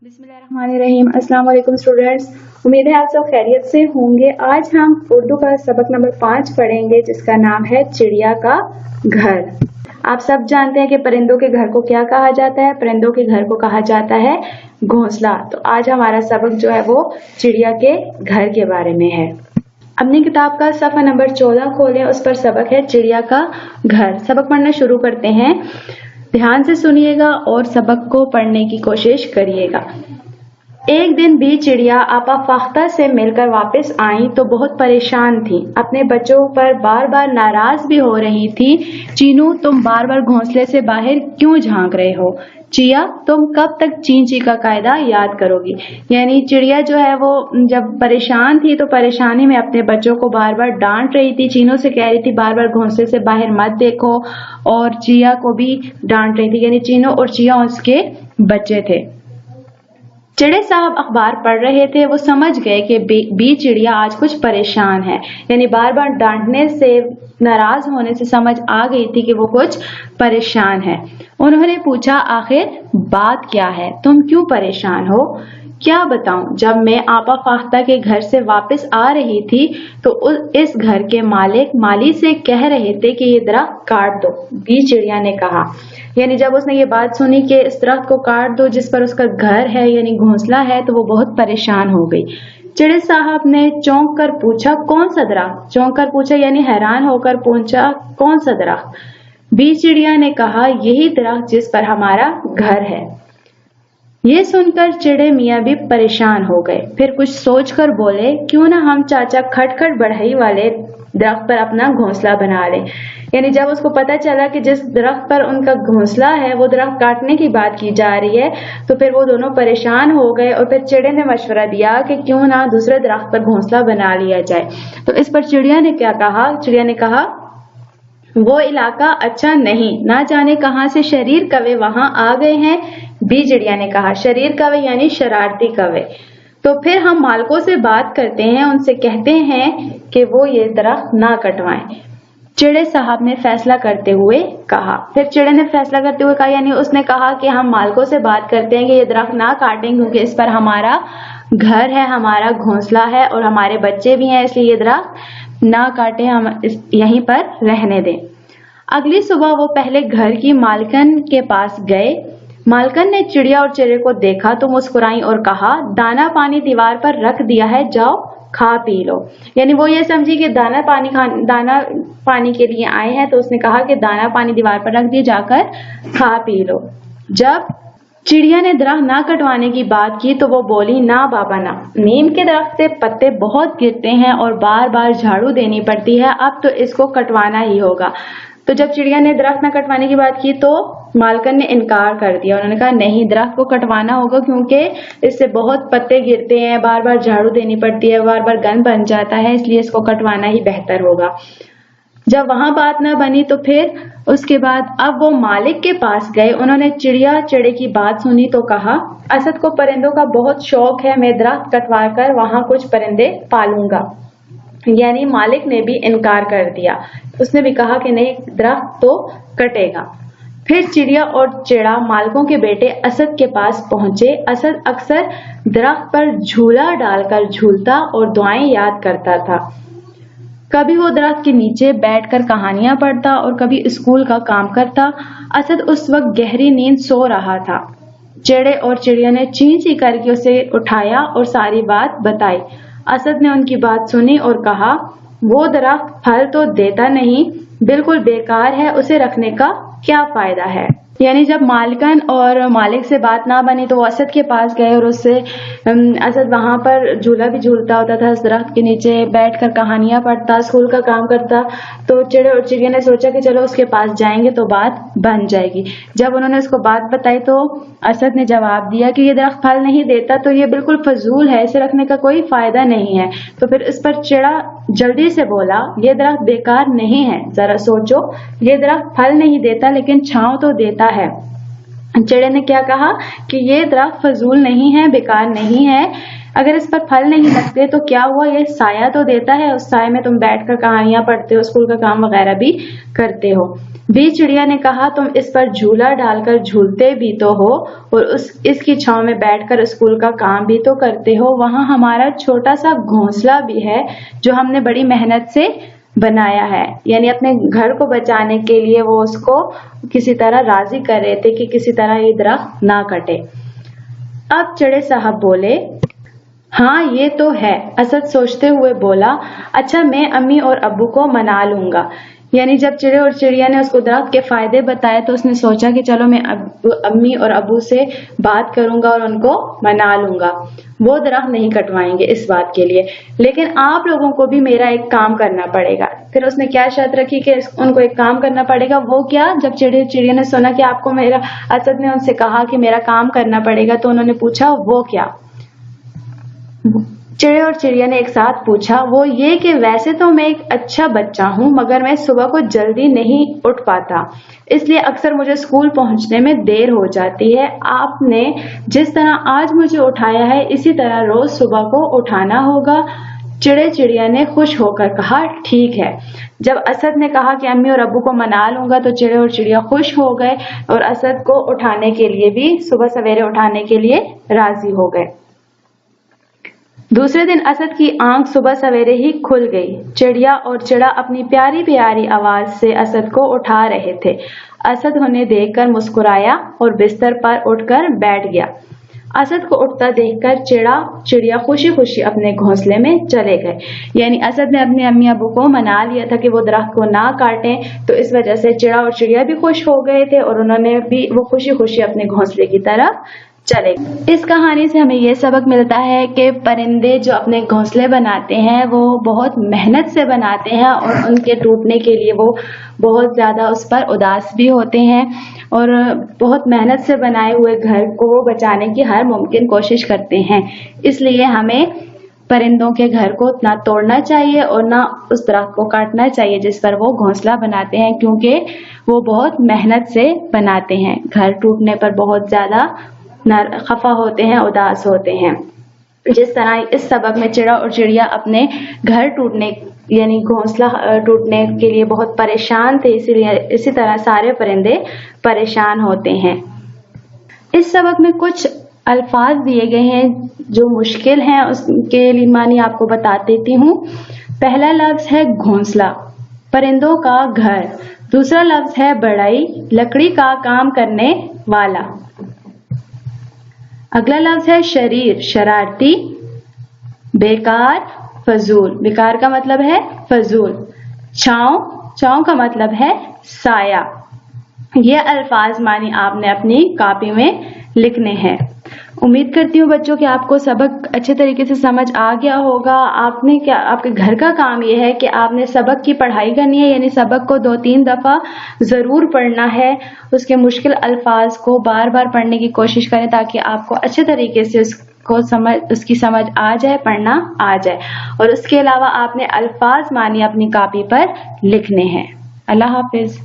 बिस्मिल्लाहिर्रहमानिर्रहीम। अस्सलाम वालेकुम स्टूडेंट्स, उम्मीद है आप सब खैरियत से होंगे। आज हम उर्दू का सबक नंबर 5 पढ़ेंगे जिसका नाम है चिड़िया का घर। आप सब जानते हैं कि परिंदों के घर को क्या कहा जाता है। परिंदों के घर को कहा जाता है घोंसला। तो आज हमारा सबक जो है वो चिड़िया के घर के बारे में है। अपनी किताब का सफ़ा नंबर 14 खोलें, उस पर सबक है चिड़िया का घर। सबक पढ़ना शुरू करते हैं। ध्यान से सुनिएगा और सबक को पढ़ने की कोशिश करिएगा। एक दिन भी चिड़िया आपा फाख्ता से मिलकर वापस आई तो बहुत परेशान थी। अपने बच्चों पर बार बार नाराज भी हो रही थी। चीनू, तुम बार बार घोंसले से बाहर क्यों झांक रहे हो? चिया, तुम कब तक चीं ची का कायदा याद करोगी? यानी चिड़िया जो है वो जब परेशान थी तो परेशानी में अपने बच्चों को बार बार डांट रही थी। चीनू से कह रही थी बार बार घोंसले से बाहर मत देखो, और चिया को भी डांट रही थी। यानी चीनू और चिया उसके बच्चे थे। चिड़े साहब अखबार पढ़ रहे थे। वो समझ गए कि बी चिड़िया आज कुछ परेशान है। यानी बार बार डांटने से, नाराज होने से समझ आ गई थी कि वो कुछ परेशान है। उन्होंने पूछा, आखिर बात क्या है? तुम क्यों परेशान हो? क्या बताऊं, जब मैं आपा फाख्ता के घर से वापस आ रही थी तो इस घर के माली से कह रहे थे कि ये दरख्त काट दो। बी चिड़िया ने कहा। यानी जब उसने ये बात सुनी कि इस दरख्त को काट दो जिस पर उसका घर है यानी घोंसला है, तो वो बहुत परेशान हो गई। चिड़े साहब ने चौंक कर पूछा, कौन सा दरख्त? चौंक कर पूछा यानी हैरान होकर पूछा, कौन सा दरख्त? बी चिड़िया ने कहा, यही दरख्त जिस पर हमारा घर है। ये सुनकर चिड़े मियाँ भी परेशान हो गए। फिर कुछ सोचकर बोले, क्यों ना हम चाचा खटखट बढ़ई वाले दरख्त पर अपना घोंसला बना ले। यानी जब उसको पता चला कि जिस दरख्त पर उनका घोंसला है वो दरख्त काटने की बात की जा रही है, तो फिर वो दोनों परेशान हो गए। और फिर चिड़े ने मशवरा दिया कि क्यों ना दूसरे दरख्त पर घोंसला बना लिया जाए। तो इस पर चिड़िया ने क्या कहा? चिड़िया ने कहा, वो इलाका अच्छा नहीं, ना जाने कहां से शरीर कवे वहां आ गए हैं। बी चिड़िया ने कहा, शरीर कवे यानी शरारती कवे। तो फिर हम मालकों से बात करते हैं, उनसे कहते हैं कि वो ये दरख्त ना कटवाएं। चिड़े साहब ने फैसला करते हुए कहा। फिर चिड़े ने फैसला करते हुए कहा, यानी उसने कहा कि हम मालकों से बात करते हैं कि ये दरख्त ना काटें क्योंकि इस पर हमारा घर है, हमारा घोंसला है और हमारे बच्चे भी हैं, इसलिए ये दरख्त ना काटें, हम यहीं पर रहने दें। अगली सुबह वो पहले घर की मालकन के पास गए। मालकन ने चिड़िया और चिड़े को देखा तो मुस्कुराई और कहा, दाना पानी दीवार पर रख दिया है, जाओ खा पी लो। यानी वो ये समझी कि दाना पानी के लिए आए हैं, तो उसने कहा कि दाना पानी दीवार पर रख दिए, जाकर खा पी लो। जब चिड़िया ने दरख्त ना कटवाने की बात की तो वो बोली, ना बाबा ना, नीम के दरख्त से पत्ते बहुत गिरते हैं और बार बार झाड़ू देनी पड़ती है, अब तो इसको कटवाना ही होगा। तो जब चिड़िया ने दरख्त न कटवाने की बात की तो मालकन ने इनकार कर दिया। उन्होंने कहा, नहीं, दरख्त को कटवाना होगा क्योंकि इससे बहुत पत्ते गिरते हैं, बार बार झाड़ू देनी पड़ती है, बार बार गंद बन जाता है, इसलिए इसको कटवाना ही बेहतर होगा। जब वहां बात न बनी तो फिर उसके बाद अब वो मालिक के पास गए। उन्होंने चिड़िया चिड़े की बात सुनी तो कहा, असद को परिंदों का बहुत शौक है, मैं दरख्त कटवा कर वहां कुछ परिंदे पालूंगा। यानी मालिक ने भी इनकार कर दिया। उसने भी कहा कि नहीं, दरख्त तो कटेगा। फिर चिड़िया और चिड़ा मालिकों के बेटे असद के पास पहुंचे। असद अक्सर दरख्त पर झूला डालकर झूलता और दुआएं याद करता था। कभी वो दरख्त के नीचे बैठकर कहानियां पढ़ता और कभी स्कूल का काम करता। असद उस वक्त गहरी नींद सो रहा था। चिड़े और चिड़िया ने चीं ची करके उसे उठाया और सारी बात बताई। असद ने उनकी बात सुनी और कहा, वो दरख्त फल तो देता नहीं, बिल्कुल बेकार है, उसे रखने का क्या फायदा है। यानी जब मालकन और मालिक से बात ना बनी तो वो असद के पास गए और उससे असद वहां पर झूला भी झूलता होता था, इस दरख्त के नीचे बैठकर कहानियां पढ़ता, स्कूल का काम करता। तो चिड़े और चिड़िया ने सोचा कि चलो उसके पास जाएंगे तो बात बन जाएगी। जब उन्होंने उसको बात बताई तो असद ने जवाब दिया कि ये दरख्त फल नहीं देता तो ये बिल्कुल फजूल है, इसे रखने का कोई फायदा नहीं है। तो फिर इस पर चिड़ा जल्दी से बोला, ये दरख्त बेकार नहीं है, जरा सोचो, ये दरख्त फल नहीं देता लेकिन छांव तो देता है। चिड़े ने क्या कहा कि ये दरख्त फजूल नहीं है, बेकार नहीं है, अगर इस पर फल नहीं लगते तो क्या हुआ, ये साया तो देता है, उस साये में तुम बैठकर कहानियां पढ़ते हो, स्कूल का काम वगैरह भी करते हो। बी चिड़िया ने कहा, तुम इस पर झूला डालकर झूलते भी तो हो और इसकी छांव में बैठकर स्कूल का काम भी तो करते हो। वहां हमारा छोटा सा घोंसला भी है जो हमने बड़ी मेहनत से बनाया है। यानी अपने घर को बचाने के लिए वो उसको किसी तरह राजी कर रहे थे कि किसी तरह ये दरख्त ना कटे। अब चिड़े साहब बोले, हाँ ये तो है। असद सोचते हुए बोला, अच्छा मैं अम्मी और अब्बू को मना लूंगा। यानी जब चिड़े और चिड़िया ने उसको दरख्त के फायदे बताए तो उसने सोचा कि चलो मैं अम्मी और अब्बू से बात करूंगा और उनको मना लूंगा, वो दरख्त नहीं कटवाएंगे इस बात के लिए। लेकिन आप लोगों को भी मेरा एक काम करना पड़ेगा। फिर उसने क्या शर्त रखी कि उनको एक काम करना पड़ेगा। वो क्या? जब चिड़े चिड़िया ने सुना कि आपको मेरा, असद ने उनसे कहा कि मेरा काम करना पड़ेगा, तो उन्होंने पूछा वो क्या? चिड़े और चिड़िया ने एक साथ पूछा, वो ये कि वैसे तो मैं एक अच्छा बच्चा हूँ मगर मैं सुबह को जल्दी नहीं उठ पाता, इसलिए अक्सर मुझे स्कूल पहुंचने में देर हो जाती है। आपने जिस तरह आज मुझे उठाया है इसी तरह रोज सुबह को उठाना होगा। चिड़े चिड़िया ने खुश होकर कहा, ठीक है। जब असद ने कहा कि अम्मी और अब्बू को मना लूंगा तो चिड़े और चिड़िया खुश हो गए और असद को उठाने के लिए भी, सुबह सवेरे उठाने के लिए राजी हो गए। दूसरे दिन असद की आंख सुबह सवेरे ही खुल गई। चिड़िया और चिड़ा अपनी प्यारी प्यारी आवाज से असद को उठा रहे थे। असद उन्हें देखकर मुस्कुराया और बिस्तर पर उठकर बैठ गया। असद को उठता देखकर चिड़िया खुशी खुशी अपने घोंसले में चले गए। यानी असद ने अपने अम्मी अब्बू को मना लिया था कि वो दरख्त को ना काटें, तो इस वजह से चिड़ा और चिड़िया भी खुश हो गए थे और उन्होंने भी वो खुशी खुशी अपने घोंसले की तरफ चले। इस कहानी से हमें ये सबक मिलता है कि परिंदे जो अपने घोंसले बनाते हैं वो बहुत मेहनत से बनाते हैं और उनके टूटने के लिए वो बहुत ज्यादा उस पर उदास भी होते हैं और बहुत मेहनत से बनाए हुए घर को वो बचाने की हर मुमकिन कोशिश करते हैं। इसलिए हमें परिंदों के घर को ना तोड़ना चाहिए और ना उस दरख्त को काटना चाहिए जिस पर वो घोंसला बनाते हैं, क्योंकि वो बहुत मेहनत से बनाते हैं। घर टूटने पर बहुत ज्यादा खफा होते हैं, उदास होते हैं। जिस तरह इस सबक में चिड़ा और चिड़िया अपने घर टूटने यानी घोंसला टूटने के लिए बहुत परेशान थे, इसीलिए इसी तरह सारे परिंदे परेशान होते हैं। इस सबक में कुछ अल्फाज दिए गए हैं जो मुश्किल हैं, उसके लिए मानी आपको बता देती हूँ। पहला लफ्ज है घोंसला, परिंदों का घर। दूसरा लफ्ज है बड़ई, लकड़ी का काम करने वाला। अगला लफ्ज है शरीर, शरारती। बेकार, फजूल, बेकार का मतलब है फजूल। छांव, छांव का मतलब है साया। ये अल्फाज मानी आपने अपनी कॉपी में लिखने हैं। उम्मीद करती हूँ बच्चों कि आपको सबक अच्छे तरीके से समझ आ गया होगा। आपने क्या, आपके घर का काम ये है कि आपने सबक की पढ़ाई करनी है, यानी सबक को 2-3 दफा जरूर पढ़ना है। उसके मुश्किल अल्फाज को बार बार पढ़ने की कोशिश करें ताकि आपको अच्छे तरीके से उसकी समझ आ जाए, पढ़ना आ जाए। और उसके अलावा आपने अल्फाज मानी अपनी कॉपी पर लिखने हैं। अल्लाह हाफिज।